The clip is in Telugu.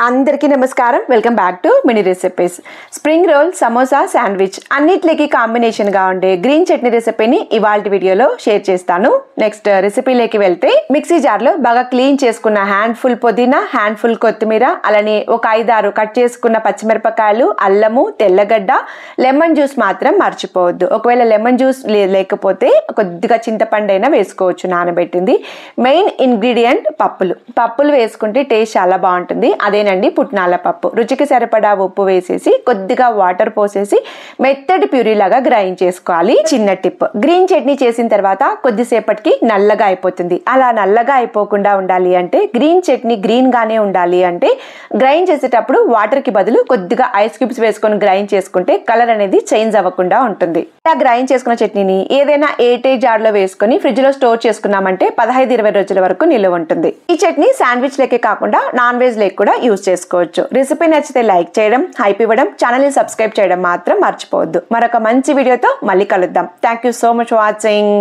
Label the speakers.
Speaker 1: అందరికీ నమస్కారం. Welcome back to mini recipes. Spring roll, samosa, sandwich అన్నిటికి కాంబినేషన్గా ఉండే గ్రీన్ చట్నీ రెసిపీని ఇవాళ వీడియోలో షేర్ చేస్తాను. నెక్స్ట్ రెసిపీలోకి వెళ్తే మిక్సీ జార్లో బాగా క్లీన్ చేసుకున్న హ్యాండ్ఫుల్ పుదీనా, హ్యాండ్ఫుల్ కొత్తిమీర, అలానే ఒక 5-6 కట్ చేసుకున్న పచ్చిమిరపకాయలు, అల్లము, తెల్లగడ్డ, లెమన్ జ్యూస్ మాత్రం మర్చిపోవద్దు. ఒకవేళ లెమన్ జ్యూస్ లేకపోతే కొద్దిగా చింతపండు అయినా వేసుకోవచ్చు నానబెట్టింది. మెయిన్ ఇంగ్రీడియంట్ పప్పులు వేసుకుంటే టేస్ట్ చాలా బాగుంటుంది. అదేనండి పుట్నాల పప్పు. రుచికి సరిపడా ఉప్పు వేసేసి కొద్దిగా వాటర్ పోసేసి మెత్తటి ప్యూరీ లాగా గ్రైండ్ చేసుకోవాలి. చిన్న టిప్, గ్రీన్ చట్నీ చేసిన తర్వాత కొద్దిసేపటికి నల్లగా అయిపోతుంది. అలా నల్లగా అయిపోకుండా ఉండాలి అంటే, గ్రీన్ చట్నీ గ్రీన్ గానే ఉండాలి అంటే గ్రైండ్ చేసేటప్పుడు వాటర్ కి బదులు కొద్దిగా ఐస్ క్యూబ్స్ వేసుకొని గ్రైండ్ చేసుకుంటే కలర్ అనేది చేంజ్ అవ్వకుండా ఉంటుంది. ఇలా గ్రైండ్ చేసుకున్న చట్నీని ఏదైనా ఎయిర్ జార్ లో వేసుకొని ఫ్రిడ్జ్ లో స్టోర్ చేసుకున్నామంటే 15-20 రోజుల వరకు నిల్వ ఉంటుంది. ఈ చట్నీ శాండ్విచ్ లెక్కే కాకుండా నాన్ వెజ్ లెక్క కూడా యూజ్ చేసుకోవచ్చు. రెసిపీ నచ్చితే లైక్ చేయడం, హైప్ ఇవ్వడం, ఛానల్ ని సబ్స్క్రైబ్ చేయడం మాత్రం మర్చిపోవద్దు. మరొక మంచి వీడియోతో మళ్ళీ కలుద్దాం. Thank you so much for watching.